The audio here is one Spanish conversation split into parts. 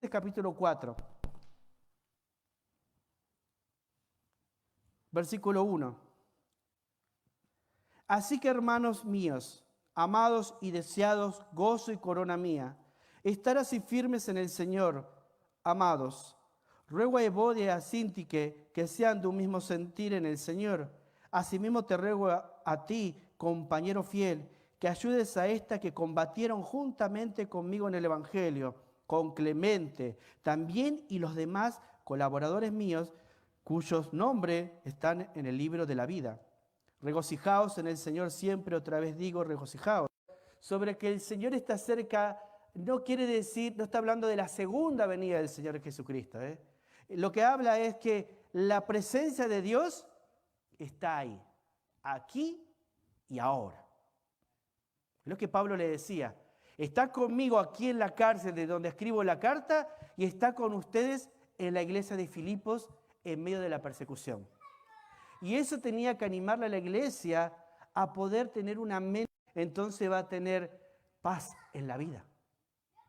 Capítulo 4, versículo 1. Así que, hermanos míos, amados y deseados, gozo y corona mía, estar así firmes en el Señor, amados. Ruego a Evodia y a Síntique que sean de un mismo sentir en el Señor. Asimismo te ruego a ti, compañero fiel, que ayudes a esta que combatieron juntamente conmigo en el Evangelio, con Clemente también y los demás colaboradores míos, cuyos nombres están en el libro de la vida. Regocijaos en el Señor siempre, otra vez digo, regocijaos. Sobre que el Señor está cerca, no quiere decir, no está hablando de la segunda venida del Señor Jesucristo. Lo que habla es que la presencia de Dios está ahí, aquí y ahora. Es lo que Pablo le decía. Está conmigo aquí en la cárcel de donde escribo la carta y está con ustedes en la iglesia de Filipos en medio de la persecución. Y eso tenía que animarle a la iglesia a poder tener una mente, entonces va a tener paz en la vida.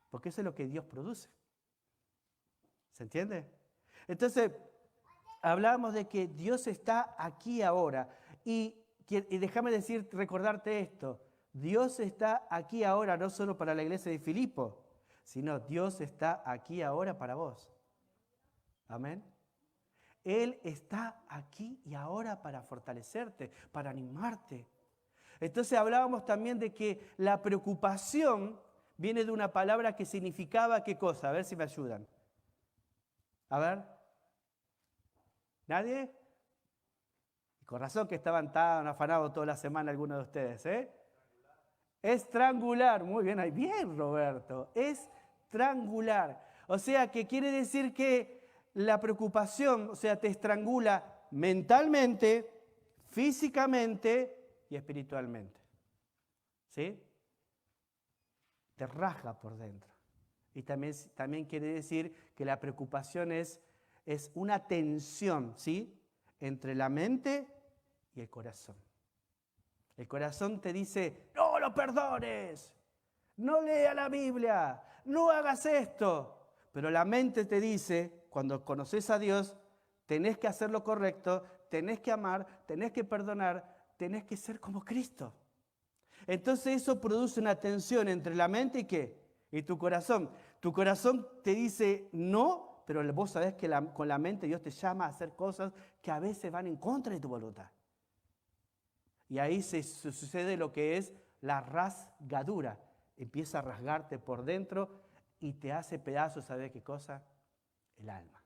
Porque eso es lo que Dios produce. ¿Se entiende? Entonces, hablamos de que Dios está aquí ahora. Y déjame recordarte esto. Dios está aquí ahora no solo para la iglesia de Filipos, sino Dios está aquí ahora para vos. Amén. Él está aquí y ahora para fortalecerte, para animarte. Entonces hablábamos también de que la preocupación viene de una palabra que significaba ¿qué cosa? A ver si me ayudan. A ver. ¿Nadie? Con razón que estaban tan afanados toda la semana algunos de ustedes, ¿eh? Estrangular. Muy bien, ahí bien, Roberto. Estrangular. O sea, que quiere decir que la preocupación, o sea, te estrangula mentalmente, físicamente y espiritualmente. ¿Sí? Te rasga por dentro. Y también quiere decir que la preocupación es una tensión, ¿sí? Entre la mente y el corazón. El corazón te dice, no lo perdones, no lea la Biblia, no hagas esto. Pero la mente te dice, cuando conoces a Dios, tenés que hacer lo correcto, tenés que amar, tenés que perdonar, tenés que ser como Cristo. Entonces eso produce una tensión entre la mente y ¿qué? Y tu corazón. Tu corazón te dice no, pero vos sabés que con la mente Dios te llama a hacer cosas que a veces van en contra de tu voluntad. Y ahí se sucede lo que es la rasgadura. Empieza a rasgarte por dentro y te hace pedazos, ¿sabes qué cosa? El alma.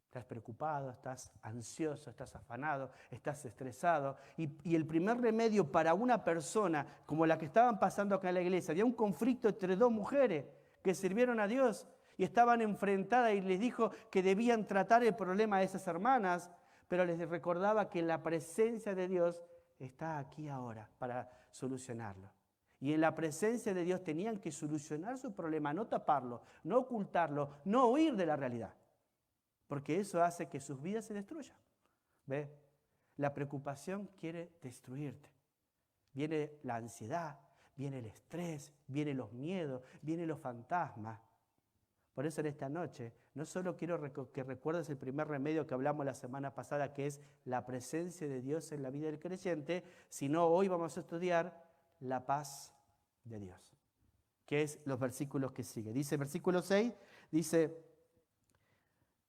Estás preocupado, estás ansioso, estás afanado, estás estresado. Y el primer remedio para una persona como la que estaban pasando acá en la iglesia, había un conflicto entre dos mujeres que sirvieron a Dios y estaban enfrentadas y les dijo que debían tratar el problema de esas hermanas, pero les recordaba que la presencia de Dios está aquí ahora para solucionarlo. Y en la presencia de Dios tenían que solucionar su problema, no taparlo, no ocultarlo, no huir de la realidad. Porque eso hace que sus vidas se destruyan. ¿Ve? La preocupación quiere destruirte. Viene la ansiedad, viene el estrés, vienen los miedos, vienen los fantasmas. Por eso en esta noche no solo quiero que recuerdes el primer remedio que hablamos la semana pasada, que es la presencia de Dios en la vida del creyente, sino hoy vamos a estudiar la paz de Dios, que es los versículos que siguen. Dice versículo 6, dice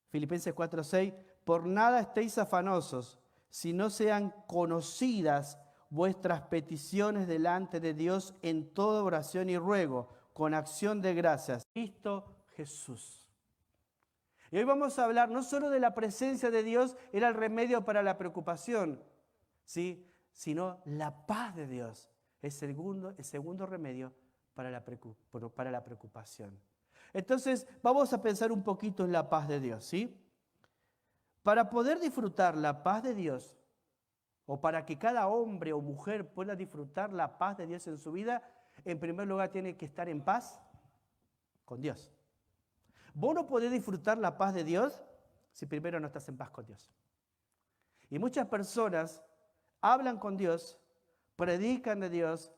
Filipenses 4:6, por nada estéis afanosos, si no sean conocidas vuestras peticiones delante de Dios en toda oración y ruego, con acción de gracias. Cristo Jesús. Y hoy vamos a hablar no solo de la presencia de Dios, era el remedio para la preocupación, ¿sí? Sino la paz de Dios es el segundo remedio para la preocupación. Entonces, vamos a pensar un poquito en la paz de Dios, ¿sí? Para poder disfrutar la paz de Dios, o para que cada hombre o mujer pueda disfrutar la paz de Dios en su vida, en primer lugar tiene que estar en paz con Dios. Vos no podés disfrutar la paz de Dios si primero no estás en paz con Dios. Y muchas personas hablan con Dios, predican de Dios,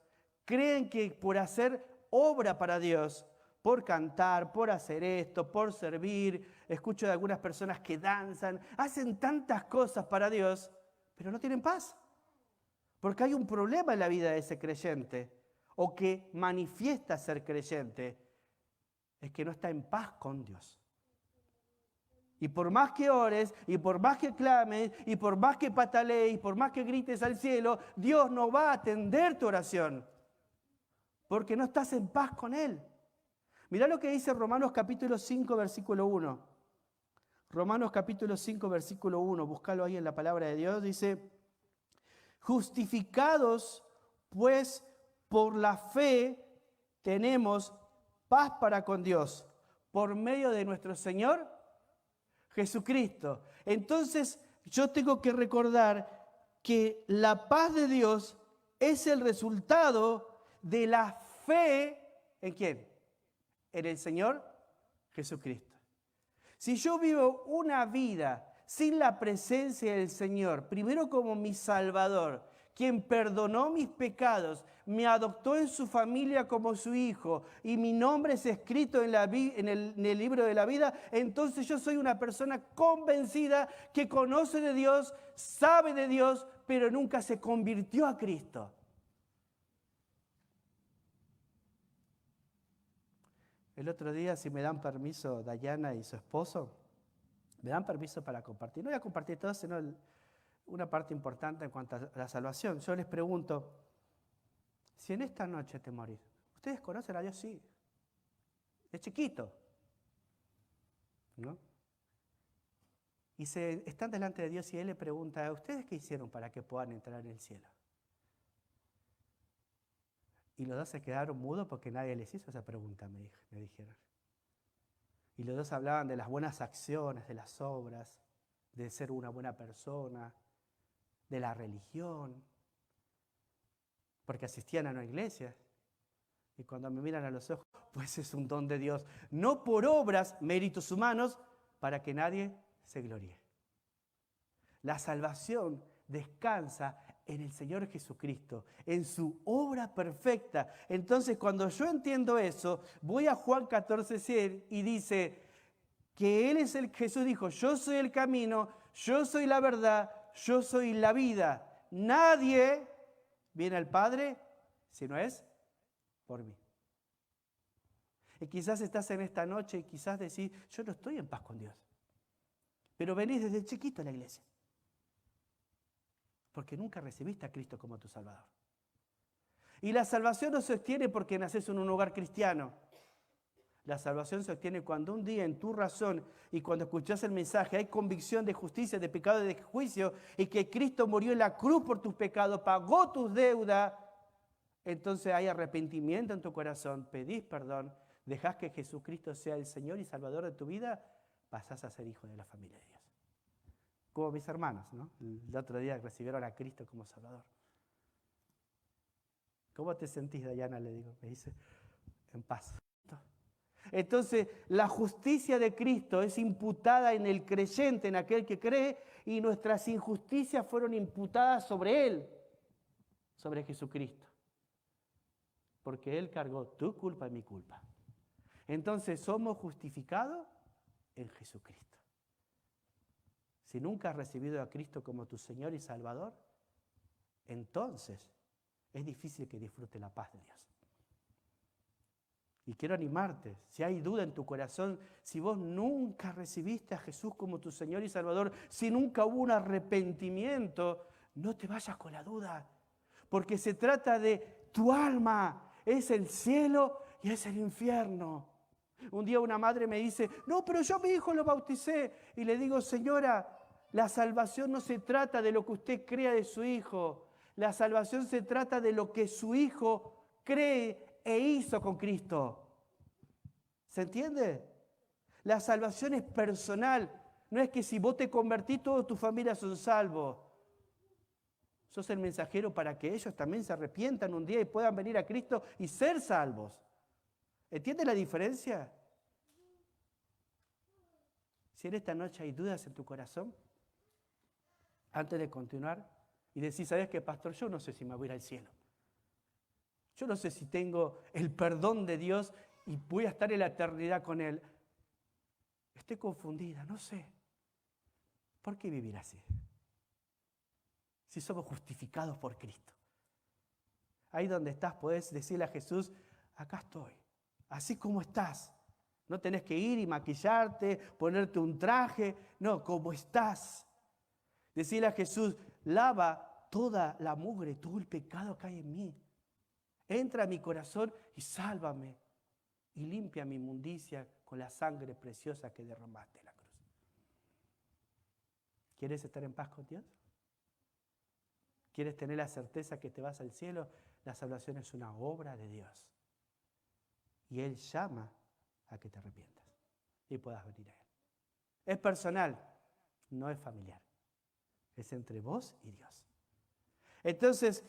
creen que por hacer obra para Dios, por cantar, por hacer esto, por servir. Escucho de algunas personas que danzan, hacen tantas cosas para Dios, pero no tienen paz. Porque hay un problema en la vida de ese creyente, o que manifiesta ser creyente, es que no está en paz con Dios. Y por más que ores, y por más que clames, y por más que patalees, y por más que grites al cielo, Dios no va a atender tu oración, porque no estás en paz con Él. Mirá lo que dice Romanos capítulo 5, versículo 1. Romanos capítulo 5, versículo 1, búscalo ahí en la palabra de Dios, dice: justificados, pues, por la fe, tenemos paz para con Dios, por medio de nuestro Señor Jesucristo. Entonces, yo tengo que recordar que la paz de Dios es el resultado de la fe, ¿en quién? En el Señor Jesucristo. Si yo vivo una vida sin la presencia del Señor, primero como mi Salvador, quien perdonó mis pecados, me adoptó en su familia como su hijo y mi nombre es escrito en el libro de la vida, entonces yo soy una persona convencida que conoce de Dios, sabe de Dios, pero nunca se convirtió a Cristo. El otro día, si me dan permiso, Dayana y su esposo, me dan permiso para compartir. No voy a compartir todo, sino una parte importante en cuanto a la salvación. Yo les pregunto, si en esta noche te morís, ¿ustedes conocen a Dios? Sí. Es chiquito, ¿no? Y están delante de Dios y Él le pregunta, ¿a ustedes qué hicieron para que puedan entrar en el cielo? Y los dos se quedaron mudos porque nadie les hizo esa pregunta, me dijeron. Y los dos hablaban de las buenas acciones, de las obras, de ser una buena persona, de la religión, porque asistían a una iglesia. Y cuando me miran a los ojos, pues es un don de Dios, no por obras, méritos humanos, para que nadie se gloríe. La salvación descansa en el Señor Jesucristo, en su obra perfecta. Entonces, cuando yo entiendo eso, voy a Juan 14:6 y dice que Él es Jesús dijo, yo soy el camino, yo soy la verdad, yo soy la vida. Nadie viene al Padre si no es por mí. Y quizás estás en esta noche y quizás decís, yo no estoy en paz con Dios. Pero venís desde chiquito a la iglesia. Porque nunca recibiste a Cristo como tu Salvador. Y la salvación no se obtiene porque naces en un hogar cristiano. La salvación se obtiene cuando un día en tu razón y cuando escuchás el mensaje hay convicción de justicia, de pecado y de juicio y que Cristo murió en la cruz por tus pecados, pagó tus deudas. Entonces hay arrepentimiento en tu corazón, pedís perdón, dejás que Jesucristo sea el Señor y Salvador de tu vida, pasás a ser hijo de la familia de Dios. Como mis hermanos, ¿no? El otro día recibieron a Cristo como Salvador. ¿Cómo te sentís, Dayana? Le digo, me dice, en paz. Entonces, la justicia de Cristo es imputada en el creyente, en aquel que cree, y nuestras injusticias fueron imputadas sobre Él, sobre Jesucristo. Porque Él cargó tu culpa y mi culpa. Entonces, somos justificados en Jesucristo. Si nunca has recibido a Cristo como tu Señor y Salvador, entonces es difícil que disfrutes la paz de Dios. Y quiero animarte, si hay duda en tu corazón, si vos nunca recibiste a Jesús como tu Señor y Salvador, si nunca hubo un arrepentimiento, no te vayas con la duda, porque se trata de tu alma, es el cielo y es el infierno. Un día una madre me dice, no, pero yo a mi hijo lo bauticé, y le digo, señora, la salvación no se trata de lo que usted crea de su hijo, la salvación se trata de lo que su hijo cree e hizo con Cristo. ¿Se entiende? La salvación es personal. No es que si vos te convertís, toda tu familia son salvos. Sos el mensajero para que ellos también se arrepientan un día y puedan venir a Cristo y ser salvos. ¿Entiendes la diferencia? Si en esta noche hay dudas en tu corazón, antes de continuar, y decís, ¿sabes qué, pastor? Yo no sé si me voy a ir al cielo. Yo no sé si tengo el perdón de Dios y voy a estar en la eternidad con Él. Estoy confundida, no sé. ¿Por qué vivir así? Si somos justificados por Cristo. Ahí donde estás podés decirle a Jesús, acá estoy, así como estás. No tenés que ir y maquillarte, ponerte un traje, no, como estás. Decirle a Jesús, lava toda la mugre, todo el pecado que hay en mí. Entra a mi corazón y sálvame. Y limpia mi inmundicia con la sangre preciosa que derramaste en la cruz. ¿Quieres estar en paz con Dios? ¿Quieres tener la certeza que te vas al cielo? La salvación es una obra de Dios. Y Él llama a que te arrepientas y puedas venir a Él. Es personal, no es familiar. Es entre vos y Dios. Entonces,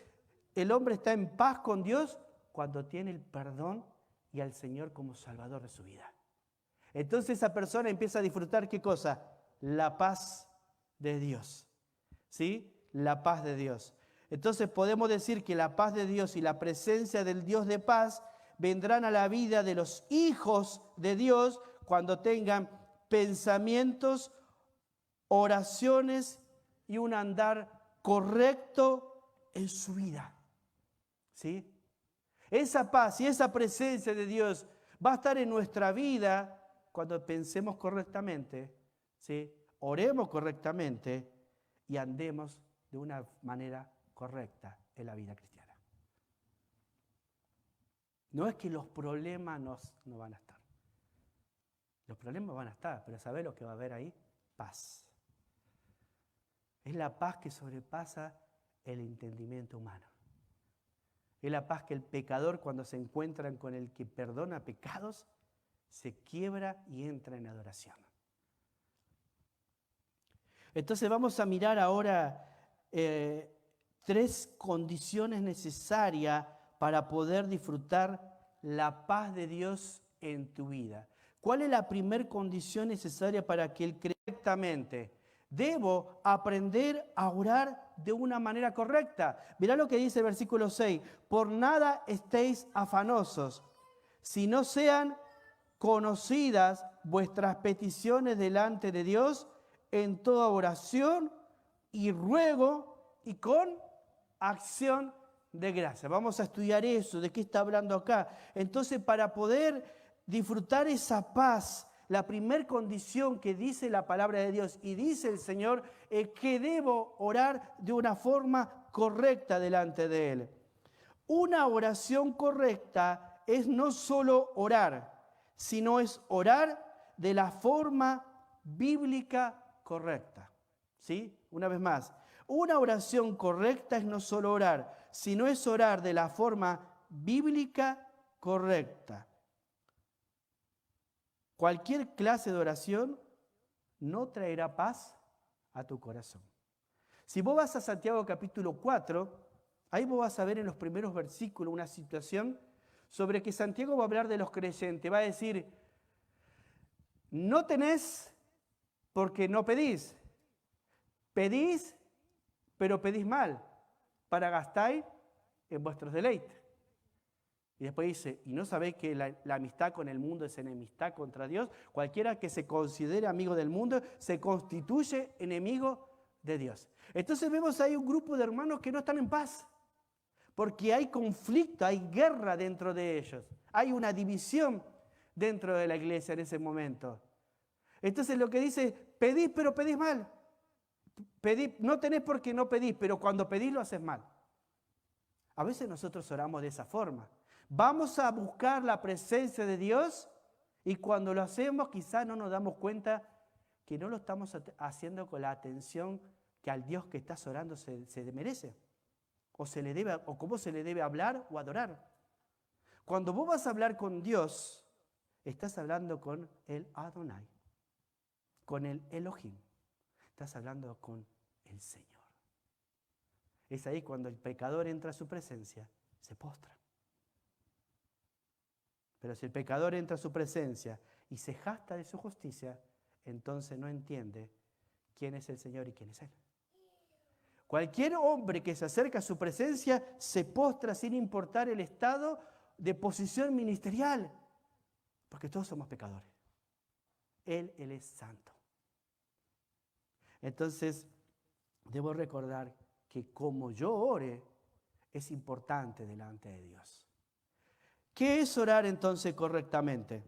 el hombre está en paz con Dios cuando tiene el perdón y al Señor como Salvador de su vida. Entonces esa persona empieza a disfrutar, ¿qué cosa? La paz de Dios. ¿Sí? La paz de Dios. Entonces podemos decir que la paz de Dios y la presencia del Dios de paz vendrán a la vida de los hijos de Dios cuando tengan pensamientos, oraciones y un andar correcto en su vida. ¿Sí? Esa paz y esa presencia de Dios va a estar en nuestra vida cuando pensemos correctamente, ¿sí? Oremos correctamente y andemos de una manera correcta en la vida cristiana. No es que los problemas no van a estar. Los problemas van a estar, pero ¿sabés lo que va a haber ahí? Paz. Es la paz que sobrepasa el entendimiento humano. Es la paz que el pecador, cuando se encuentra con el que perdona pecados, se quiebra y entra en adoración. Entonces vamos a mirar ahora 3 condiciones necesarias para poder disfrutar la paz de Dios en tu vida. ¿Cuál es la primera condición necesaria para que Él cree correctamente? Debo aprender a orar de una manera correcta. Mirá lo que dice el versículo 6. Por nada estéis afanosos, si no sean conocidas vuestras peticiones delante de Dios en toda oración y ruego y con acción de gracia. Vamos a estudiar eso, de qué está hablando acá. Entonces, para poder disfrutar esa paz, la primera condición que dice la palabra de Dios y dice el Señor es que debo orar de una forma correcta delante de Él. Una oración correcta es no solo orar, sino es orar de la forma bíblica correcta. ¿Sí? Una vez más, una oración correcta es no solo orar, sino es orar de la forma bíblica correcta. Cualquier clase de oración no traerá paz a tu corazón. Si vos vas a Santiago capítulo 4, ahí vos vas a ver en los primeros versículos una situación sobre que Santiago va a hablar de los creyentes. Va a decir, no tenés porque no pedís. Pedís, pero pedís mal, para gastar en vuestros deleites. Y después dice, ¿y no sabéis que la amistad con el mundo es enemistad contra Dios? Cualquiera que se considere amigo del mundo se constituye enemigo de Dios. Entonces vemos ahí un grupo de hermanos que no están en paz, porque hay conflicto, hay guerra dentro de ellos. Hay una división dentro de la iglesia en ese momento. Entonces lo que dice, pedís pero pedís mal. Pedís, no tenés porque no pedís, pero cuando pedís lo haces mal. A veces nosotros oramos de esa forma. Vamos a buscar la presencia de Dios y cuando lo hacemos quizás no nos damos cuenta que no lo estamos haciendo con la atención que al Dios que estás orando se merece. O cómo se le debe hablar o adorar. Cuando vos vas a hablar con Dios, estás hablando con el Adonai, con el Elohim. Estás hablando con el Señor. Es ahí cuando el pecador entra a su presencia, se postra. Pero si el pecador entra a su presencia y se jacta de su justicia, entonces no entiende quién es el Señor y quién es Él. Cualquier hombre que se acerca a su presencia se postra sin importar el estado de posición ministerial. Porque todos somos pecadores. Él es santo. Entonces, debo recordar que como yo ore, es importante delante de Dios. ¿Qué es orar entonces correctamente?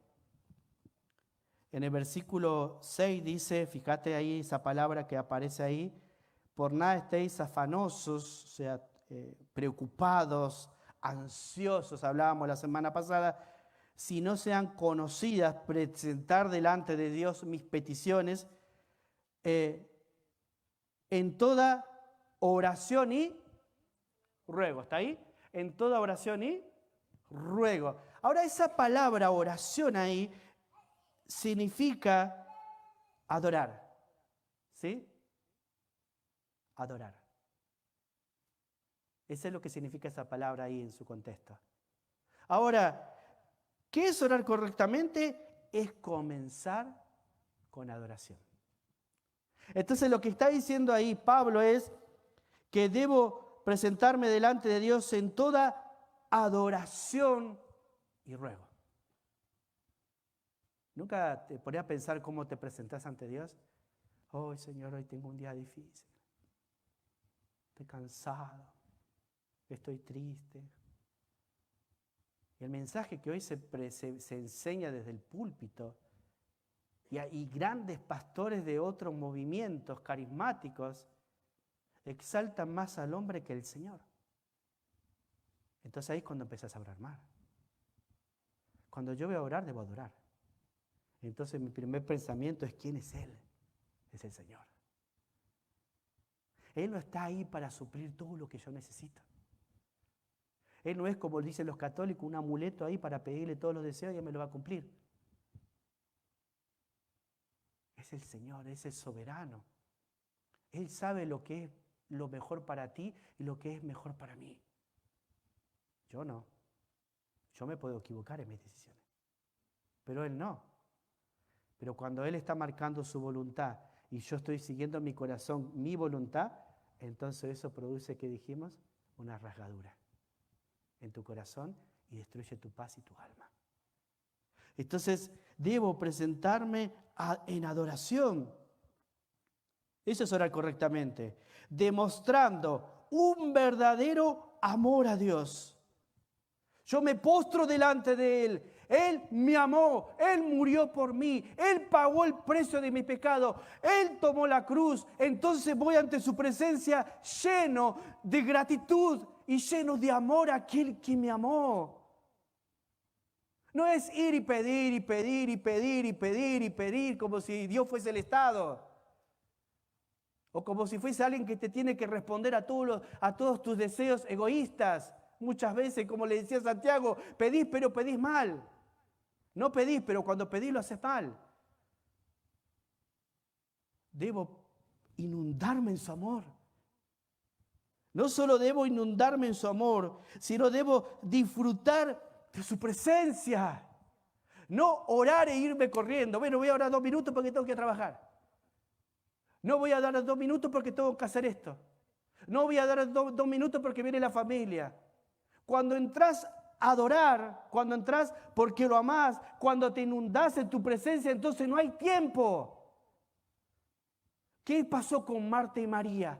En el versículo 6 dice, fíjate ahí esa palabra que aparece ahí, por nada estéis afanosos, o sea, preocupados, ansiosos, hablábamos la semana pasada, si no sean conocidas, presentar delante de Dios mis peticiones, en toda oración y ruego. ¿Está ahí? En toda oración y ruego. Ahora, esa palabra oración ahí significa adorar. ¿Sí? Adorar. Eso es lo que significa esa palabra ahí en su contexto. Ahora, ¿qué es orar correctamente? Es comenzar con adoración. Entonces lo que está diciendo ahí Pablo es que debo presentarme delante de Dios en toda adoración y ruego. ¿Nunca te ponías a pensar cómo te presentás ante Dios? Oh, Señor, hoy tengo un día difícil. Estoy cansado. Estoy triste. Y el mensaje que hoy se enseña desde el púlpito y grandes pastores de otros movimientos carismáticos exaltan más al hombre que al Señor. Entonces ahí es cuando empezás a orar más. Cuando yo voy a orar, debo adorar. Entonces mi primer pensamiento es ¿quién es Él? Es el Señor. Él no está ahí para suplir todo lo que yo necesito. Él no es, como dicen los católicos, un amuleto ahí para pedirle todos los deseos y Él me lo va a cumplir. Es el Señor, es el soberano. Él sabe lo que es lo mejor para ti y lo que es mejor para mí. Yo no. Yo me puedo equivocar en mis decisiones. Pero Él no. Pero cuando Él está marcando su voluntad y yo estoy siguiendo en mi corazón mi voluntad, entonces eso produce, ¿qué dijimos? Una rasgadura en tu corazón y destruye tu paz y tu alma. Entonces, debo presentarme en adoración. Eso es orar correctamente. Demostrando un verdadero amor a Dios. Yo me postro delante de Él. Él me amó. Él murió por mí. Él pagó el precio de mi pecado. Él tomó la cruz. Entonces voy ante su presencia lleno de gratitud y lleno de amor a aquel que me amó. No es ir y pedir y pedir y pedir y pedir y pedir como si Dios fuese el Estado. O como si fuese alguien que te tiene que responder a todos tus deseos egoístas. Muchas veces, como le decía Santiago, pedís pero pedís mal. No pedís, pero cuando pedís lo haces mal. Debo inundarme en su amor. No solo debo inundarme en su amor, sino debo disfrutar de su presencia. No orar e irme corriendo. Bueno, voy a orar 2 minutos porque tengo que trabajar. No voy a dar 2 minutos porque tengo que hacer esto. No voy a dar 2 minutos porque viene la familia. Cuando entras a adorar, cuando entras porque lo amás, cuando te inundas en tu presencia, entonces no hay tiempo. ¿Qué pasó con Marta y María?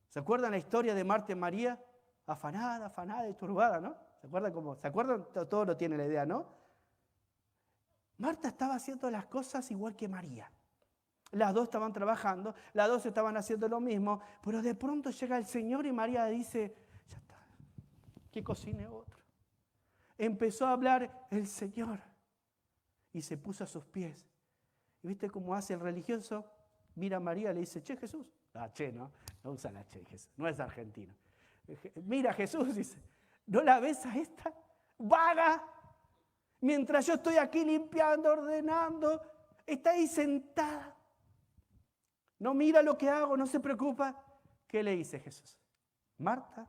¿Se acuerdan la historia de Marta y María? Afanada, afanada y turbada, ¿no? ¿Se acuerdan cómo? ¿Se acuerdan? Todos lo tienen la idea, ¿no? Marta estaba haciendo las cosas igual que María. Las dos estaban trabajando, las dos estaban haciendo lo mismo, pero de pronto llega el Señor y María dice, ya está, que cocine otro. Empezó a hablar el Señor y se puso a sus pies. ¿Y viste cómo hace el religioso? Mira a María y le dice, che Jesús. Ah, che, no usa la che Jesús, no es argentino. Mira Jesús, dice, ¿no la ves a esta? Vaga. Mientras yo estoy aquí limpiando, ordenando, está ahí sentada. No mira lo que hago, no se preocupa. ¿Qué le dice Jesús? Marta,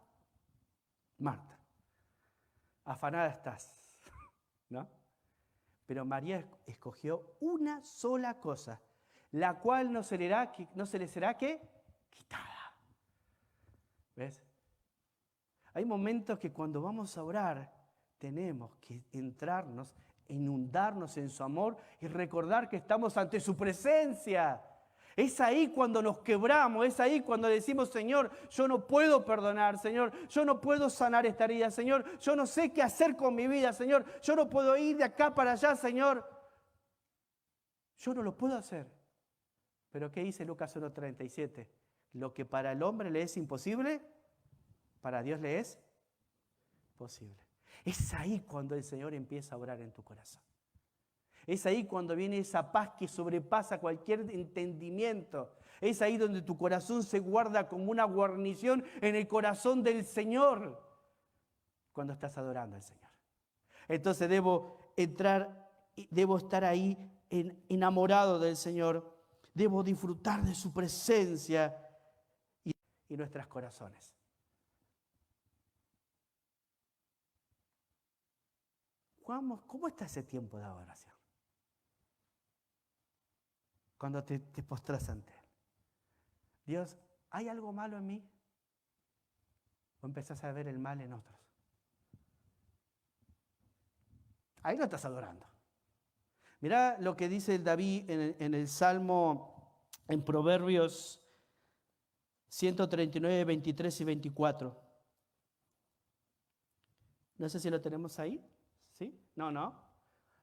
Marta, afanada estás, ¿no? Pero María escogió una sola cosa, la cual no se le será ¿qué? Quitada. ¿Ves? Hay momentos que cuando vamos a orar tenemos que entrarnos inundarnos en su amor y recordar que estamos ante su presencia. Es ahí cuando nos quebramos, es ahí cuando decimos, Señor, yo no puedo perdonar, Señor, yo no puedo sanar esta herida, Señor, yo no sé qué hacer con mi vida, Señor, yo no puedo ir de acá para allá, Señor. Yo no lo puedo hacer. Pero ¿qué dice Lucas 1:37? Lo que para el hombre le es imposible, para Dios le es posible. Es ahí cuando el Señor empieza a obrar en tu corazón. Es ahí cuando viene esa paz que sobrepasa cualquier entendimiento. Es ahí donde tu corazón se guarda como una guarnición en el corazón del Señor. Cuando estás adorando al Señor. Entonces debo estar ahí enamorado del Señor. Debo disfrutar de su presencia y nuestros corazones. ¿Cómo está ese tiempo de adoración? Cuando te postras ante Él. Dios, ¿hay algo malo en mí? ¿O empezás a ver el mal en otros? Ahí lo estás adorando. Mirá lo que dice el David en el Salmo, en Proverbios 139, 23 y 24. No sé si lo tenemos ahí. ¿Sí? No.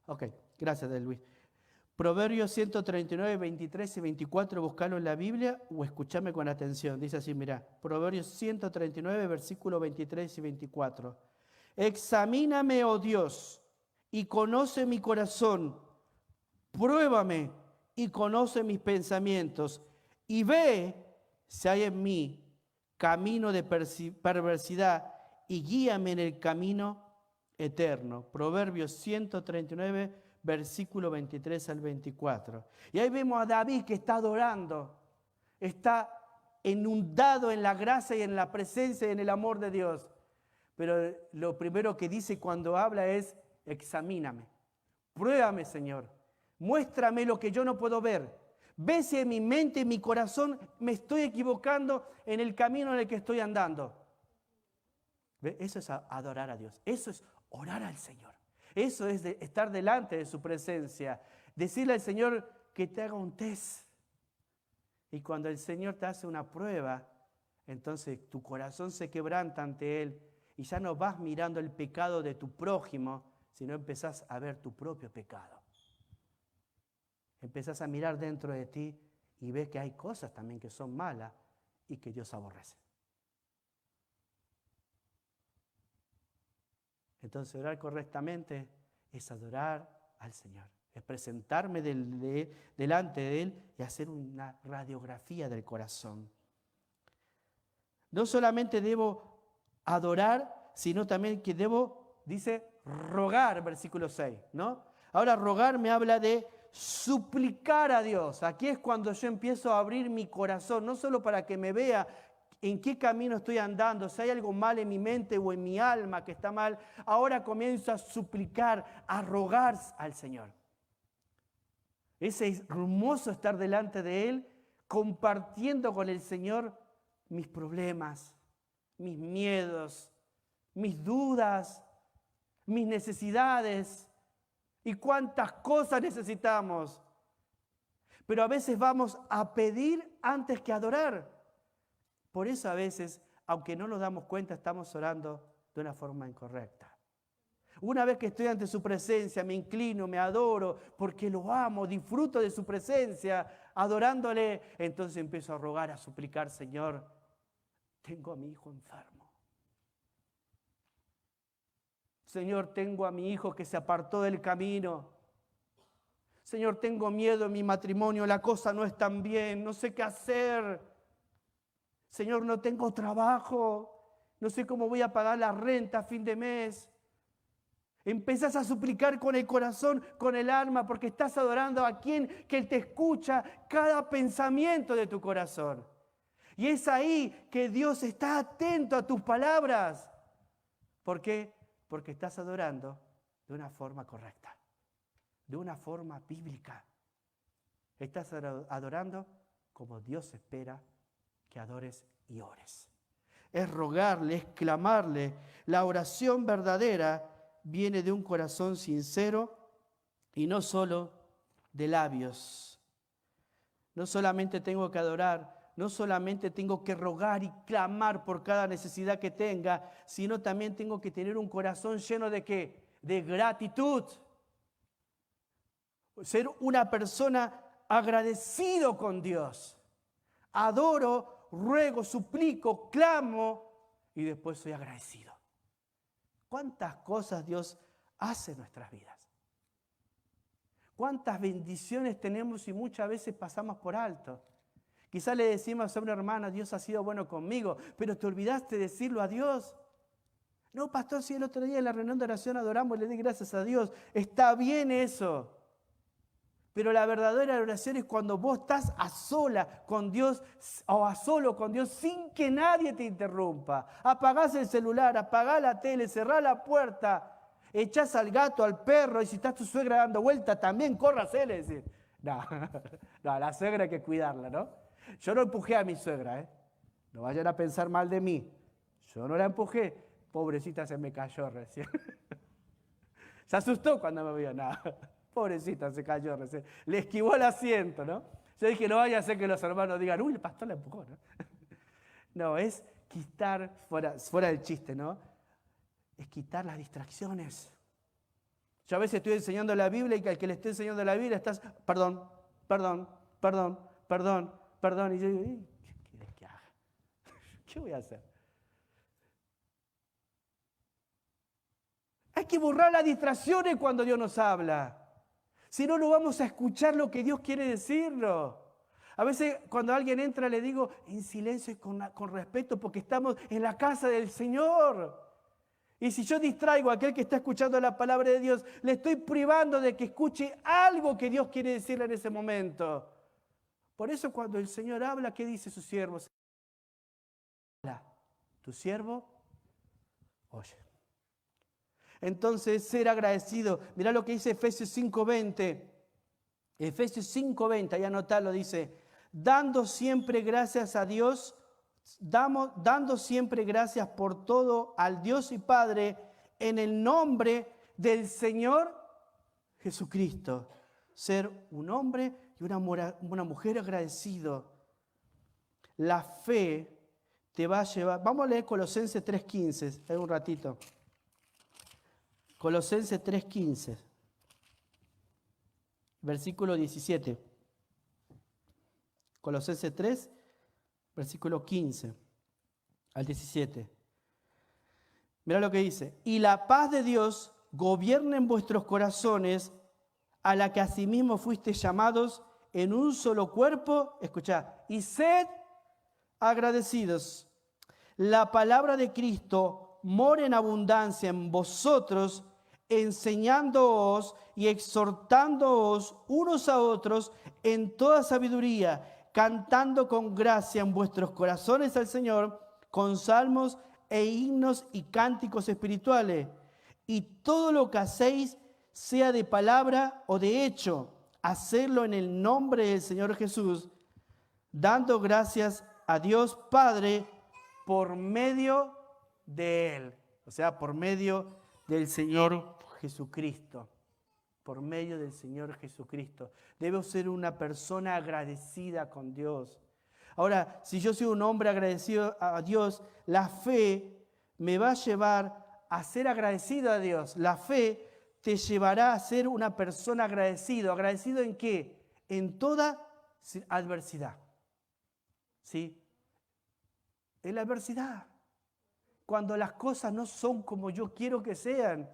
Ok, gracias, Luis. Proverbios 139, 23 y 24, buscalo en la Biblia o escúchame con atención. Dice así, mirá, Proverbios 139, versículos 23 y 24. Examíname, oh Dios, y conoce mi corazón. Pruébame y conoce mis pensamientos. Y ve si hay en mí camino de perversidad y guíame en el camino eterno. Proverbios 139, versículo 23 al 24. Y ahí vemos a David que está adorando, está inundado en la gracia y en la presencia y en el amor de Dios. Pero lo primero que dice cuando habla es, examíname, pruébame, Señor, muéstrame lo que yo no puedo ver. Ve si en mi mente y mi corazón me estoy equivocando en el camino en el que estoy andando. ¿Ve? Eso es adorar a Dios, eso es orar al Señor. Eso es estar delante de su presencia. Decirle al Señor que te haga un test. Y cuando el Señor te hace una prueba, entonces tu corazón se quebranta ante Él y ya no vas mirando el pecado de tu prójimo, sino empezás a ver tu propio pecado. Empezás a mirar dentro de ti y ves que hay cosas también que son malas y que Dios aborrece. Entonces, orar correctamente es adorar al Señor, es presentarme delante de Él y hacer una radiografía del corazón. No solamente debo adorar, sino también que debo, dice, rogar, versículo 6, ¿no? Ahora, rogar me habla de suplicar a Dios. Aquí es cuando yo empiezo a abrir mi corazón, no solo para que me vea en qué camino estoy andando, si hay algo mal en mi mente o en mi alma que está mal, ahora comienzo a suplicar, a rogar al Señor. Es hermoso estar delante de Él, compartiendo con el Señor mis problemas, mis miedos, mis dudas, mis necesidades y cuántas cosas necesitamos. Pero a veces vamos a pedir antes que adorar. Por eso a veces, aunque no nos damos cuenta, estamos orando de una forma incorrecta. Una vez que estoy ante su presencia, me inclino, me adoro, porque lo amo, disfruto de su presencia, adorándole, entonces empiezo a rogar, a suplicar, Señor, tengo a mi hijo enfermo. Señor, tengo a mi hijo que se apartó del camino. Señor, tengo miedo en mi matrimonio, la cosa no es tan bien, no sé qué hacer. Señor, no tengo trabajo, no sé cómo voy a pagar la renta a fin de mes. Empezás a suplicar con el corazón, con el alma, porque estás adorando a quien que Él te escucha cada pensamiento de tu corazón. Y es ahí que Dios está atento a tus palabras. ¿Por qué? Porque estás adorando de una forma correcta, de una forma bíblica. Estás adorando como Dios espera que adores y ores. Es rogarle, es clamarle. La oración verdadera viene de un corazón sincero Y no solo de labios. No solamente tengo que adorar, no solamente tengo que rogar y clamar por cada necesidad que tenga, sino también tengo que tener un corazón lleno ¿de qué? De gratitud. Ser una persona agradecido con Dios. Adoro, ruego, suplico, clamo y después soy agradecido. ¿Cuántas cosas Dios hace en nuestras vidas? ¿Cuántas bendiciones tenemos y muchas veces pasamos por alto? Quizás le decimos a una hermana, Dios ha sido bueno conmigo, pero te olvidaste de decirlo a Dios. No, pastor, si el otro día en la reunión de oración adoramos y le di gracias a Dios. Está bien eso. Pero la verdadera oración es cuando vos estás a sola con Dios o a solo con Dios sin que nadie te interrumpa. Apagás el celular, apagás la tele, cerrás la puerta, echás al gato, al perro y si está tu suegra dando vuelta también corras él y decir, no, no, la suegra hay que cuidarla, ¿no? Yo no empujé a mi suegra, ¿eh? No vayan a pensar mal de mí. Yo no la empujé, pobrecita se me cayó recién. Se asustó cuando me vio, nada. Pobrecita, se cayó recién. Le esquivó el asiento, ¿no? Yo dije, no vaya a ser que los hermanos digan, uy, el pastor la empujó, ¿no? No, es quitar, fuera del chiste, ¿no? Es quitar las distracciones. Yo a veces estoy enseñando la Biblia y que al que le esté enseñando la Biblia estás, perdón. Y yo digo, ¿qué quieres que haga? ¿Qué voy a hacer? Hay que borrar las distracciones cuando Dios nos habla. Si no, no vamos a escuchar lo que Dios quiere decirnos. A veces cuando alguien entra le digo en silencio y con respeto porque estamos en la casa del Señor. Y si yo distraigo a aquel que está escuchando la palabra de Dios, le estoy privando de que escuche algo que Dios quiere decirle en ese momento. Por eso cuando el Señor habla, ¿qué dice su siervo? Habla, tu siervo oye. Entonces, ser agradecido. Mirá lo que dice Efesios 5:20. Efesios 5:20, ahí anotalo, dice, dando siempre gracias a Dios, dando siempre gracias por todo al Dios y Padre en el nombre del Señor Jesucristo. Ser un hombre y una mujer agradecido. La fe te va a llevar. Vamos a leer Colosenses 3:15, un ratito. Colosenses 3:15, versículo 17. Colosenses 3, versículo 15 al 17. Mirá lo que dice. Y la paz de Dios gobierne en vuestros corazones, a la que asimismo fuisteis llamados en un solo cuerpo. Escuchá. Y sed agradecidos. La palabra de Cristo mora en abundancia en vosotros, enseñándoos y exhortándoos unos a otros en toda sabiduría, cantando con gracia en vuestros corazones al Señor, con salmos e himnos y cánticos espirituales. Y todo lo que hacéis, sea de palabra o de hecho, hacerlo en el nombre del Señor Jesús, dando gracias a Dios Padre por medio de Él. O sea, por medio del Señor Jesucristo. Por medio del Señor Jesucristo. Debo ser una persona agradecida con Dios. Ahora, si yo soy un hombre agradecido a Dios, la fe me va a llevar a ser agradecido a Dios. La fe te llevará a ser una persona agradecido. ¿Agradecido en qué? En toda adversidad. ¿Sí? En la adversidad. Cuando las cosas no son como yo quiero que sean.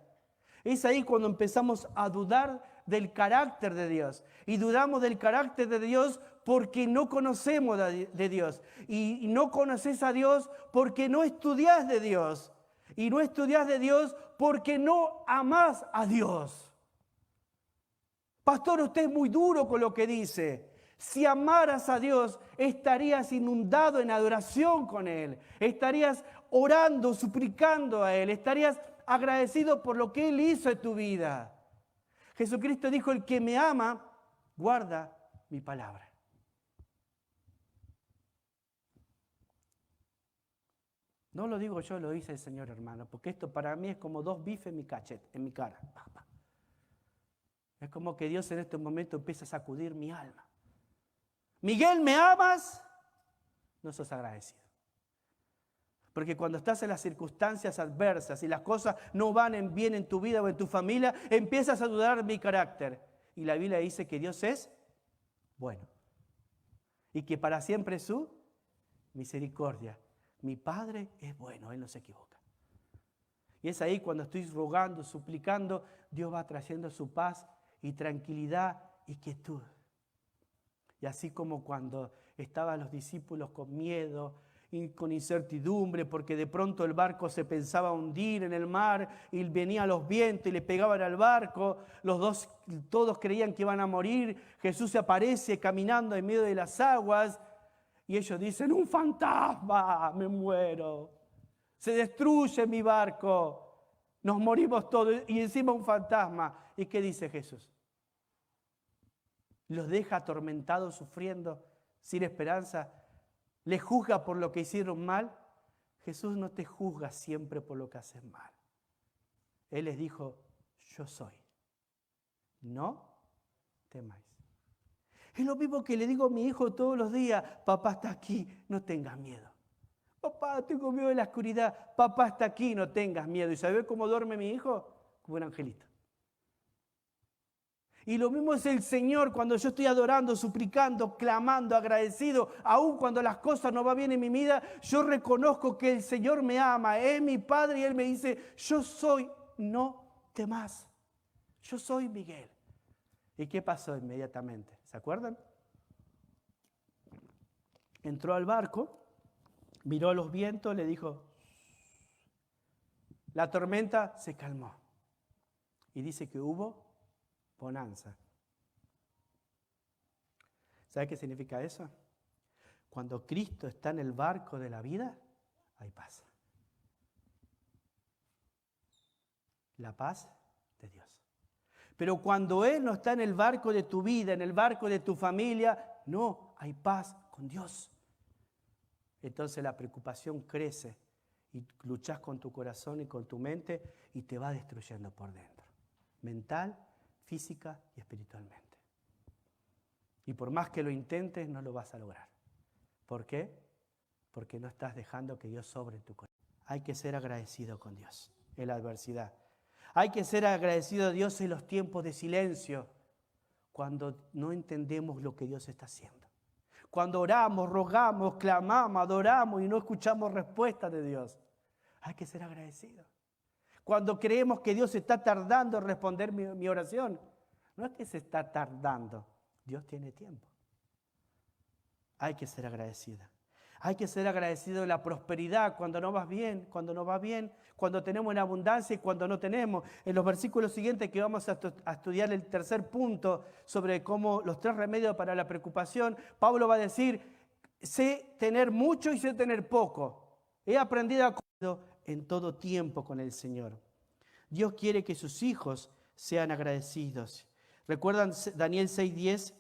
Es ahí cuando empezamos a dudar del carácter de Dios. Y dudamos del carácter de Dios porque no conocemos de Dios. Y no conoces a Dios porque no estudias de Dios. Y no estudias de Dios porque no amás a Dios. Pastor, usted es muy duro con lo que dice. Si amaras a Dios, estarías inundado en adoración con Él. Estarías orando, suplicando a Él. Estarías agradecido por lo que Él hizo en tu vida. Jesucristo dijo, el que me ama, guarda mi palabra. No lo digo yo, lo dice el Señor, hermano, porque esto para mí es como dos bifes en mi cachete, en mi cara. Es como que Dios en este momento empieza a sacudir mi alma. Miguel, ¿me amas? No sos agradecido. Porque cuando estás en las circunstancias adversas y las cosas no van bien en tu vida o en tu familia, empiezas a dudar de mi carácter. Y la Biblia dice que Dios es bueno. Y que para siempre es su misericordia. Mi Padre es bueno, Él no se equivoca. Y es ahí cuando estoy rogando, suplicando, Dios va trayendo su paz y tranquilidad y quietud. Y así como cuando estaban los discípulos con miedo y con incertidumbre, porque de pronto el barco se pensaba hundir en el mar y venían los vientos y le pegaban al barco, todos creían que iban a morir, Jesús se aparece caminando en medio de las aguas y ellos dicen, un fantasma, me muero, se destruye mi barco, nos morimos todos y encima un fantasma. ¿Y qué dice Jesús? Los deja atormentados, sufriendo, sin esperanza. ¿Les juzga por lo que hicieron mal? Jesús no te juzga siempre por lo que haces mal. Él les dijo, yo soy. No temáis. Es lo mismo que le digo a mi hijo todos los días, papá está aquí, no tengas miedo. Papá, tengo miedo de la oscuridad. Papá está aquí, no tengas miedo. ¿Y sabes cómo duerme mi hijo? Como un angelito. Y lo mismo es el Señor cuando yo estoy adorando, suplicando, clamando, agradecido. Aun cuando las cosas no van bien en mi vida, yo reconozco que el Señor me ama, es mi Padre y Él me dice, yo soy, no temas. Yo soy Miguel. ¿Y qué pasó inmediatamente? ¿Se acuerdan? Entró al barco, miró a los vientos, le dijo, la tormenta se calmó. Y dice que hubo bonanza. ¿Sabe qué significa eso? Cuando Cristo está en el barco de la vida, hay paz. La paz de Dios. Pero cuando Él no está en el barco de tu vida, en el barco de tu familia, no hay paz con Dios. Entonces la preocupación crece y luchas con tu corazón y con tu mente y te va destruyendo por dentro. Mental, física y espiritualmente. Y por más que lo intentes, no lo vas a lograr. ¿Por qué? Porque no estás dejando que Dios sobre en tu corazón. Hay que ser agradecido con Dios en la adversidad. Hay que ser agradecido a Dios en los tiempos de silencio, cuando no entendemos lo que Dios está haciendo. Cuando oramos, rogamos, clamamos, adoramos y no escuchamos respuesta de Dios. Hay que ser agradecido. Cuando creemos que Dios está tardando en responder mi oración, no es que se está tardando, Dios tiene tiempo. Hay que ser agradecido. Hay que ser agradecido de la prosperidad cuando no vas bien, cuando no va bien, cuando tenemos en abundancia y cuando no tenemos. En los versículos siguientes que vamos a estudiar el tercer punto sobre cómo los 3 remedios para la preocupación, Pablo va a decir, sé tener mucho y sé tener poco. He aprendido a en todo tiempo con el Señor. Dios quiere que sus hijos sean agradecidos. ¿Recuerdan Daniel 6:10?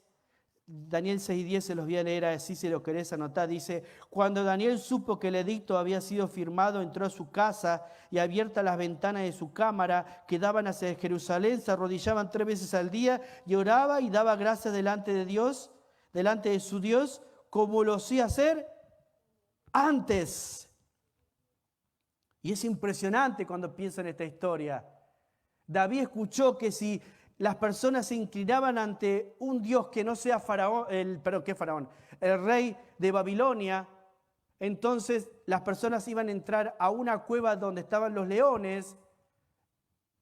Daniel 6:10 se los voy a leer así si lo querés anotar. Dice, cuando Daniel supo que el edicto había sido firmado, entró a su casa y abiertas las ventanas de su cámara que daban hacia Jerusalén, se arrodillaban 3 veces al día y oraba y daba gracias delante de Dios, delante de su Dios, como lo hacía hacer antes. Y es impresionante cuando pienso en esta historia. David escuchó que si las personas se inclinaban ante un Dios que no sea Faraón, el rey de Babilonia, entonces las personas iban a entrar a una cueva donde estaban los leones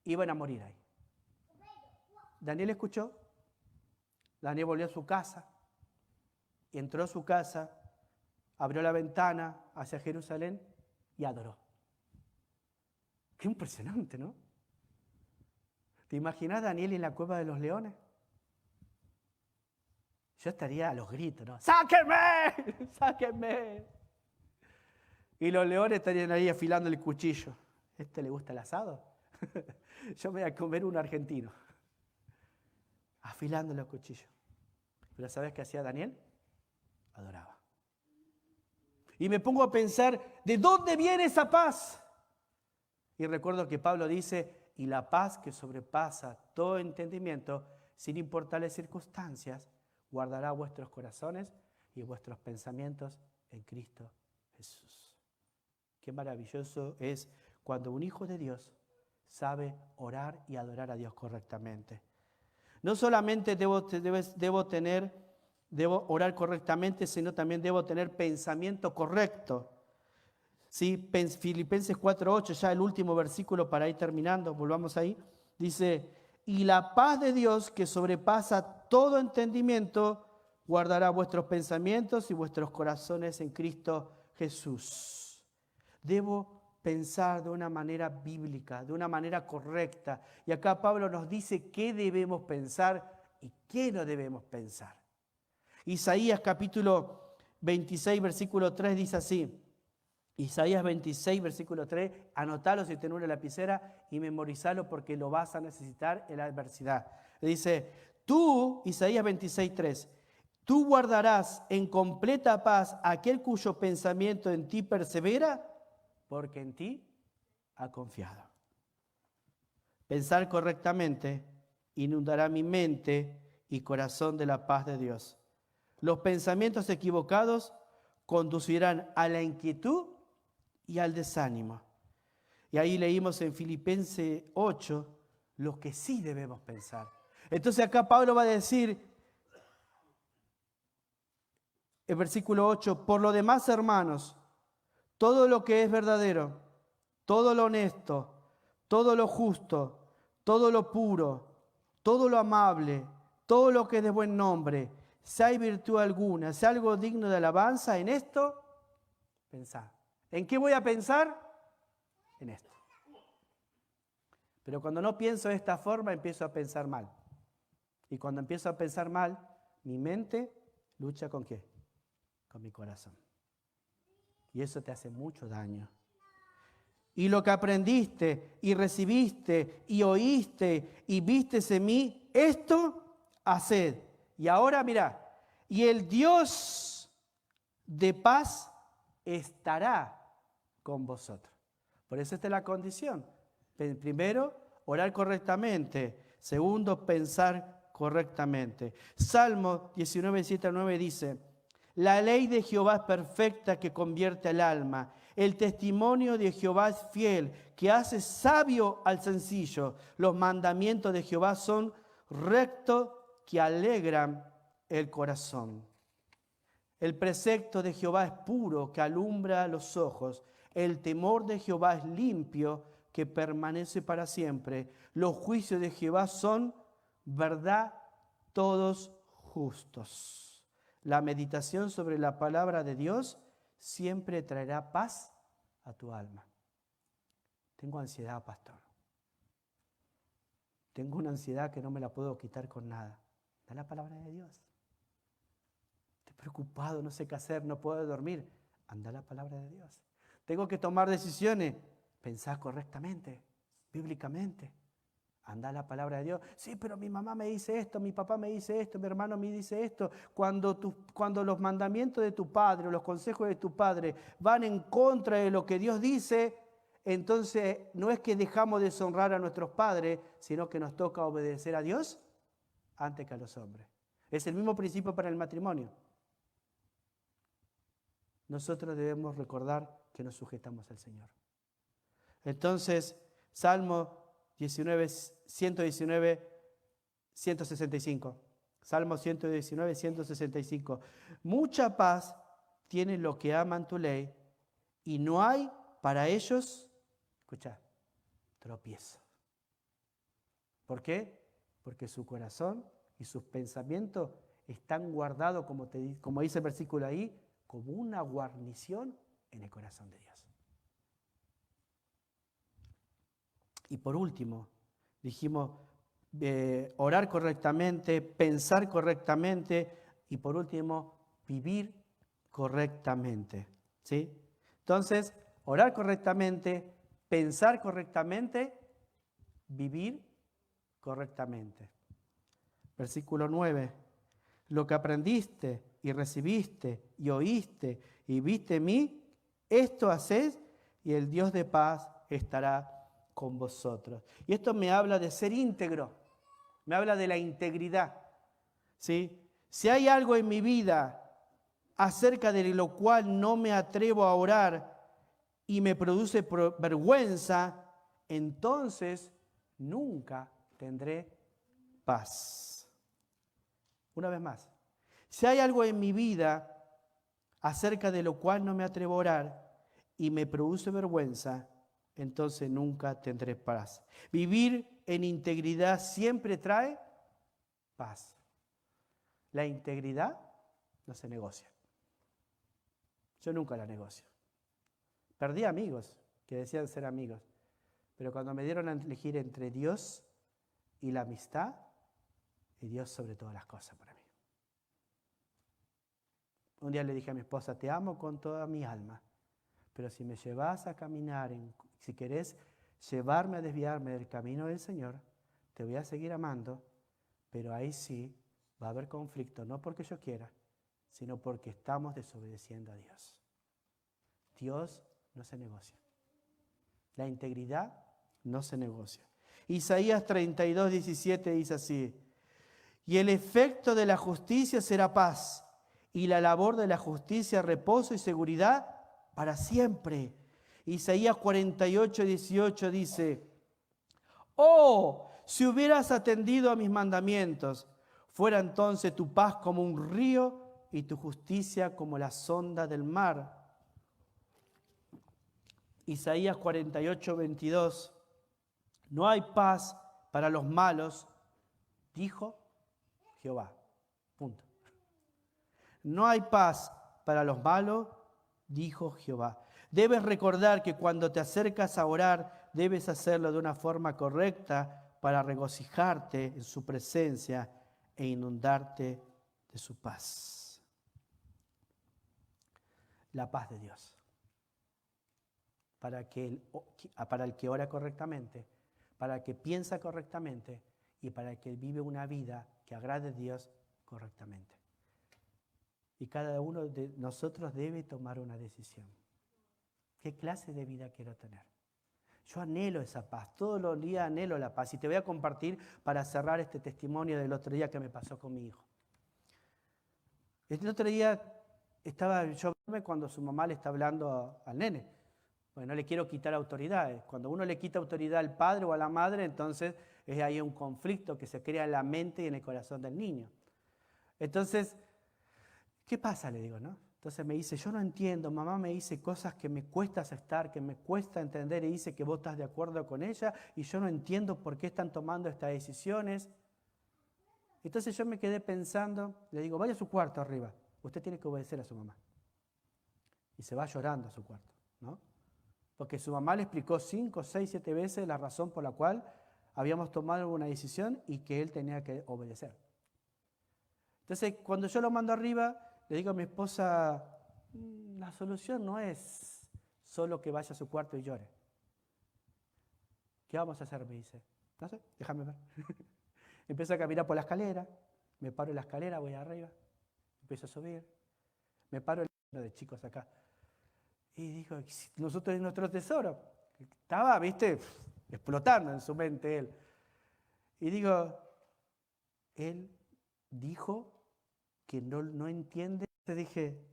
y iban a morir ahí. Daniel escuchó, Daniel volvió a su casa, y entró a su casa, abrió la ventana hacia Jerusalén y adoró. Qué impresionante, ¿no? ¿Te imaginas a Daniel en la cueva de los leones? Yo estaría a los gritos, ¿no? ¡Sáquenme! ¡Sáquenme! Y los leones estarían ahí afilando el cuchillo. ¿Este le gusta el asado? Yo me voy a comer un argentino. Afilando los cuchillos. ¿Pero sabes qué hacía Daniel? Adoraba. Y me pongo a pensar, ¿de dónde viene esa paz? Y recuerdo que Pablo dice, y la paz que sobrepasa todo entendimiento sin importar las circunstancias, guardará vuestros corazones y vuestros pensamientos en Cristo Jesús. Qué maravilloso es cuando un hijo de Dios sabe orar y adorar a Dios correctamente. No solamente debo orar correctamente, sino también debo tener pensamiento correcto. ¿Sí? Filipenses 4:8, ya el último versículo para ir terminando, volvamos ahí. Dice, y la paz de Dios que sobrepasa todo entendimiento, guardará vuestros pensamientos y vuestros corazones en Cristo Jesús. Debo pensar de una manera bíblica, de una manera correcta. Y acá Pablo nos dice qué debemos pensar y qué no debemos pensar. Isaías capítulo 26, versículo 3 dice así. Isaías 26, versículo 3, anotalo si tenés una lapicera y memorizalo porque lo vas a necesitar en la adversidad. Dice, tú, Isaías 26, 3, tú guardarás en completa paz aquel cuyo pensamiento en ti persevera, porque en ti ha confiado. Pensar correctamente inundará mi mente y corazón de la paz de Dios. Los pensamientos equivocados conducirán a la inquietud y al desánimo. Y ahí leímos en Filipenses 8 lo que sí debemos pensar. Entonces acá Pablo va a decir, el versículo 8, por lo demás, hermanos, todo lo que es verdadero, todo lo honesto, todo lo justo, todo lo puro, todo lo amable, todo lo que es de buen nombre, si hay virtud alguna, si hay algo digno de alabanza, en esto, pensad. ¿En qué voy a pensar? En esto. Pero cuando no pienso de esta forma, empiezo a pensar mal. Y cuando empiezo a pensar mal, mi mente lucha ¿con qué? Con mi corazón. Y eso te hace mucho daño. Y lo que aprendiste, y recibiste, y oíste, y vistes en mí, esto haced. Y ahora mirá, y el Dios de paz estará con vosotros. Por eso esta es la condición. Primero, orar correctamente. Segundo, pensar correctamente. Salmo 19, 7 al 9 dice, la ley de Jehová es perfecta que convierte al alma. El testimonio de Jehová es fiel, que hace sabio al sencillo. Los mandamientos de Jehová son rectos, que alegran el corazón. El precepto de Jehová es puro, que alumbra los ojos. El temor de Jehová es limpio, que permanece para siempre. Los juicios de Jehová son verdad, todos justos. La meditación sobre la palabra de Dios siempre traerá paz a tu alma. Tengo ansiedad, pastor. Tengo una ansiedad que no me la puedo quitar con nada. Da la palabra de Dios. Estoy preocupado, no sé qué hacer, no puedo dormir. Anda la palabra de Dios. Tengo que tomar decisiones. Pensá correctamente, bíblicamente. Anda la palabra de Dios. Sí, pero mi mamá me dice esto, mi papá me dice esto, mi hermano me dice esto. Cuando los mandamientos de tu padre o los consejos de tu padre van en contra de lo que Dios dice, entonces no es que dejamos de deshonrar a nuestros padres, sino que nos toca obedecer a Dios antes que a los hombres. Es el mismo principio para el matrimonio. Nosotros debemos recordar que nos sujetamos al Señor. Entonces, Salmo 119, 165. Salmo 119, 165. Mucha paz tienen los que aman tu ley y no hay para ellos, escucha, tropiezo. ¿Por qué? Porque su corazón y sus pensamientos están guardados, como dice el versículo ahí, como una guarnición en el corazón de Dios. Y por último, dijimos orar correctamente, pensar correctamente y por último, vivir correctamente. ¿Sí? Entonces, orar correctamente, pensar correctamente, vivir correctamente. Versículo 9. Lo que aprendiste y recibiste y oíste y viste en mí, esto haced y el Dios de paz estará con vosotros. Y esto me habla de ser íntegro. Me habla de la integridad. ¿Sí? Si hay algo en mi vida acerca de lo cual no me atrevo a orar y me produce vergüenza, entonces nunca tendré paz. Una vez más, si hay algo en mi vida acerca de lo cual no me atrevo a orar y me produce vergüenza, entonces nunca tendré paz. Vivir en integridad siempre trae paz. La integridad no se negocia. Yo nunca la negocio. Perdí amigos que decían ser amigos, pero cuando me dieron a elegir entre Dios y la amistad, y Dios sobre todas las cosas para mí. Un día le dije a mi esposa, te amo con toda mi alma, pero si me llevas a caminar, si querés llevarme a desviarme del camino del Señor, te voy a seguir amando, pero ahí sí va a haber conflicto, no porque yo quiera, sino porque estamos desobedeciendo a Dios. Dios no se negocia. La integridad no se negocia. Isaías 32, 17 dice así, y el efecto de la justicia será paz, y la labor de la justicia reposo y seguridad para siempre. Isaías 48, 18 dice, oh, si hubieras atendido a mis mandamientos, fuera entonces tu paz como un río y tu justicia como la sonda del mar. Isaías 48, 22. No hay paz para los malos, dijo Jehová. Punto. No hay paz para los malos, dijo Jehová. Debes recordar que cuando te acercas a orar, debes hacerlo de una forma correcta para regocijarte en su presencia e inundarte de su paz. La paz de Dios. Para el que ora correctamente, para el que piensa correctamente y para el que vive una vida que agrade a Dios correctamente. Y cada uno de nosotros debe tomar una decisión. ¿Qué clase de vida quiero tener? Yo anhelo esa paz, todos los días anhelo la paz. Y te voy a compartir para cerrar este testimonio del otro día que me pasó con mi hijo. El otro día estaba yo cuando su mamá le está hablando al nene. Bueno, no le quiero quitar autoridades. Cuando uno le quita autoridad al padre o a la madre, entonces es ahí un conflicto que se crea en la mente y en el corazón del niño. Entonces, ¿qué pasa? Le digo, ¿no? Entonces me dice, yo no entiendo, mamá me dice cosas que me cuesta aceptar, que me cuesta entender y dice que vos estás de acuerdo con ella y yo no entiendo por qué están tomando estas decisiones. Entonces yo me quedé pensando, le digo, vaya a su cuarto arriba, usted tiene que obedecer a su mamá. Y se va llorando a su cuarto, ¿no? Porque su mamá le explicó 5, 6, 7 veces la razón por la cual habíamos tomado una decisión y que él tenía que obedecer. Entonces, cuando yo lo mando arriba, le digo a mi esposa, la solución no es solo que vaya a su cuarto y llore. ¿Qué vamos a hacer? Me dice. No sé, déjame ver. Empiezo a caminar por la escalera, me paro en la escalera, voy arriba, empiezo a subir, me paro en el de chicos acá. Y digo, nosotros es nuestro tesoro. Estaba, viste, explotando en su mente él. Y digo, él dijo que no entiende. Entonces dije,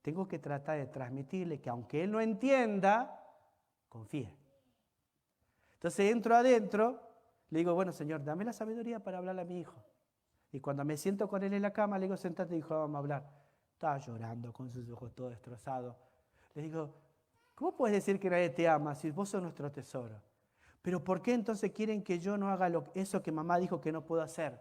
tengo que tratar de transmitirle que aunque él no entienda, confíe. Entonces entro adentro, le digo, bueno, Señor, dame la sabiduría para hablarle a mi hijo. Y cuando me siento con él en la cama, le digo, sentate, hijo, vamos a hablar. Estaba llorando con sus ojos todos destrozados. Le digo, ¿cómo puedes decir que nadie te ama si vos sos nuestro tesoro? Pero ¿por qué entonces quieren que yo no haga eso que mamá dijo que no puedo hacer?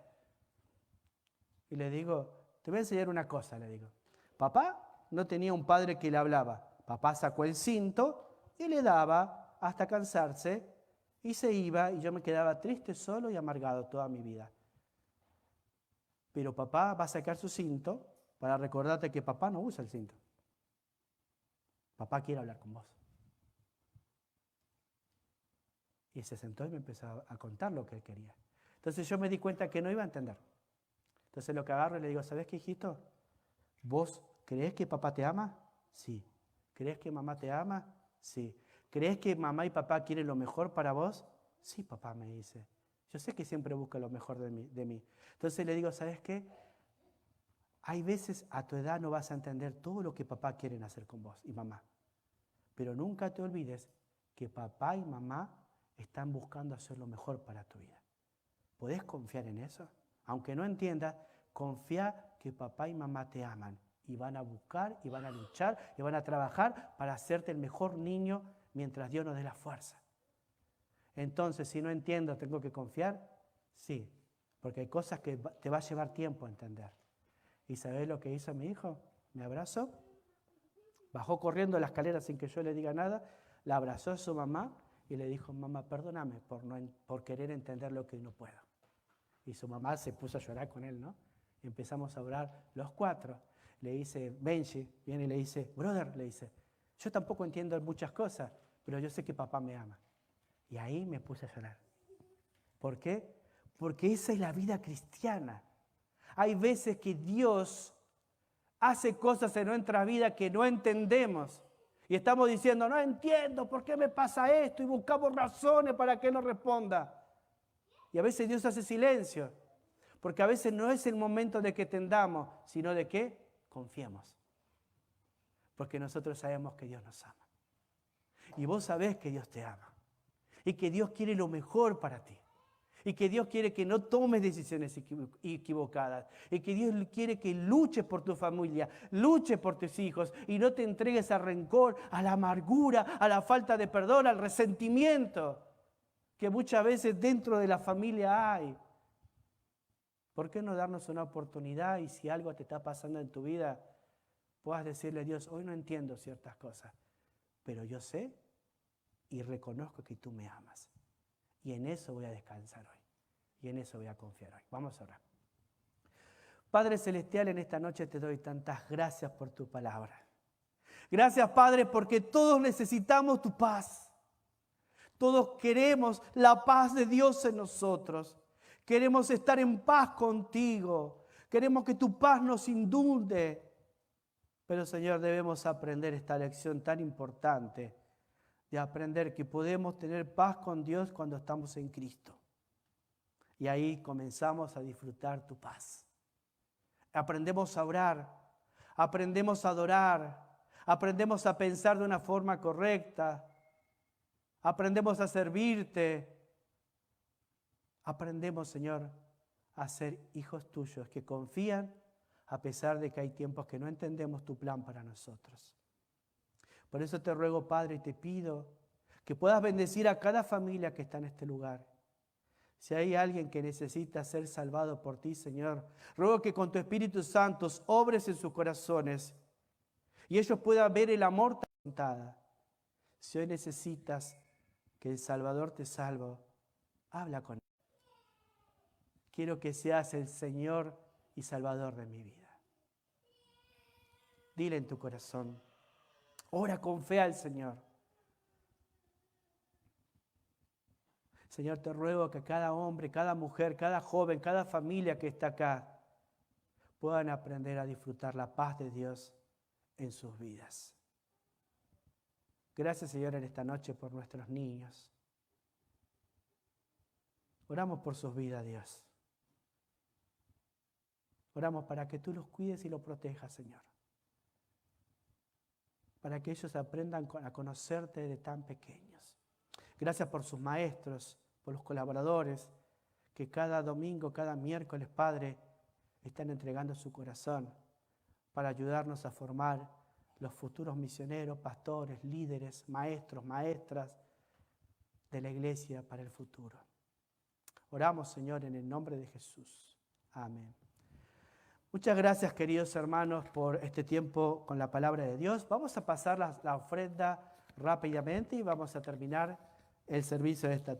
Y le digo, te voy a enseñar una cosa, le digo. Papá no tenía un padre que le hablaba. Papá sacó el cinto y le daba hasta cansarse y se iba y yo me quedaba triste, solo y amargado toda mi vida. Pero papá va a sacar su cinto para recordarte que papá no usa el cinto. Papá quiere hablar con vos. Y se sentó y me empezó a contar lo que él quería. Entonces yo me di cuenta que no iba a entender. Entonces lo que agarro y le digo, ¿sabés qué, hijito? ¿Vos creés que papá te ama? Sí. ¿Creés que mamá te ama? Sí. ¿Creés que mamá y papá quieren lo mejor para vos? Sí, papá, me dice. Yo sé que siempre busca lo mejor de mí. Entonces le digo, ¿sabes qué? Hay veces a tu edad no vas a entender todo lo que papá quieren hacer con vos y mamá. Pero nunca te olvides que papá y mamá están buscando hacer lo mejor para tu vida. ¿Podés confiar en eso? Aunque no entiendas, confía que papá y mamá te aman y van a buscar y van a luchar y van a trabajar para hacerte el mejor niño mientras Dios nos dé la fuerza. Entonces, si no entiendo, ¿tengo que confiar? Sí, porque hay cosas que te va a llevar tiempo a entender. ¿Y sabés lo que hizo mi hijo? Me abrazó, bajó corriendo la escalera sin que yo le diga nada, la abrazó a su mamá y le dijo, mamá, perdóname por querer entender lo que no puedo. Y su mamá se puso a llorar con él, ¿no? Y empezamos a orar los cuatro. Le dice, Benji, viene y le dice, brother, le dice, yo tampoco entiendo muchas cosas, pero yo sé que papá me ama. Y ahí me puse a llorar. ¿Por qué? Porque esa es la vida cristiana. Hay veces que Dios hace cosas en nuestra vida que no entendemos. Y estamos diciendo, no entiendo, ¿por qué me pasa esto? Y buscamos razones para que no responda. Y a veces Dios hace silencio. Porque a veces no es el momento de que entendamos, sino de que confiemos. Porque nosotros sabemos que Dios nos ama. Y vos sabés que Dios te ama. Y que Dios quiere lo mejor para ti. Y que Dios quiere que no tomes decisiones equivocadas. Y que Dios quiere que luches por tu familia, luches por tus hijos y no te entregues al rencor, a la amargura, a la falta de perdón, al resentimiento que muchas veces dentro de la familia hay. ¿Por qué no darnos una oportunidad y si algo te está pasando en tu vida, puedas decirle a Dios, hoy no entiendo ciertas cosas, pero yo sé y reconozco que tú me amas. Y en eso voy a descansar hoy. Y en eso voy a confiar hoy. Vamos a orar. Padre Celestial, en esta noche te doy tantas gracias por tu palabra. Gracias, Padre, porque todos necesitamos tu paz. Todos queremos la paz de Dios en nosotros. Queremos estar en paz contigo. Queremos que tu paz nos inunde. Pero, Señor, debemos aprender esta lección tan importante de aprender que podemos tener paz con Dios cuando estamos en Cristo. Y ahí comenzamos a disfrutar tu paz. Aprendemos a orar, aprendemos a adorar, aprendemos a pensar de una forma correcta, aprendemos a servirte. Aprendemos, Señor, a ser hijos tuyos que confían a pesar de que hay tiempos que no entendemos tu plan para nosotros. Por eso te ruego, Padre, y te pido que puedas bendecir a cada familia que está en este lugar. Si hay alguien que necesita ser salvado por ti, Señor, ruego que con tu Espíritu Santo obres en sus corazones y ellos puedan ver el amor tantada. Si hoy necesitas que el Salvador te salve, habla con él. Quiero que seas el Señor y Salvador de mi vida. Dile en tu corazón. Ora con fe al Señor. Señor, te ruego que cada hombre, cada mujer, cada joven, cada familia que está acá puedan aprender a disfrutar la paz de Dios en sus vidas. Gracias, Señor, en esta noche por nuestros niños. Oramos por sus vidas, Dios. Oramos para que tú los cuides y los protejas, Señor. Para que ellos aprendan a conocerte de tan pequeños. Gracias por sus maestros, por los colaboradores, que cada domingo, cada miércoles, Padre, están entregando su corazón para ayudarnos a formar los futuros misioneros, pastores, líderes, maestros, maestras de la iglesia para el futuro. Oramos, Señor, en el nombre de Jesús. Amén. Muchas gracias, queridos hermanos, por este tiempo con la palabra de Dios. Vamos a pasar la ofrenda rápidamente y vamos a terminar el servicio de esta tarde.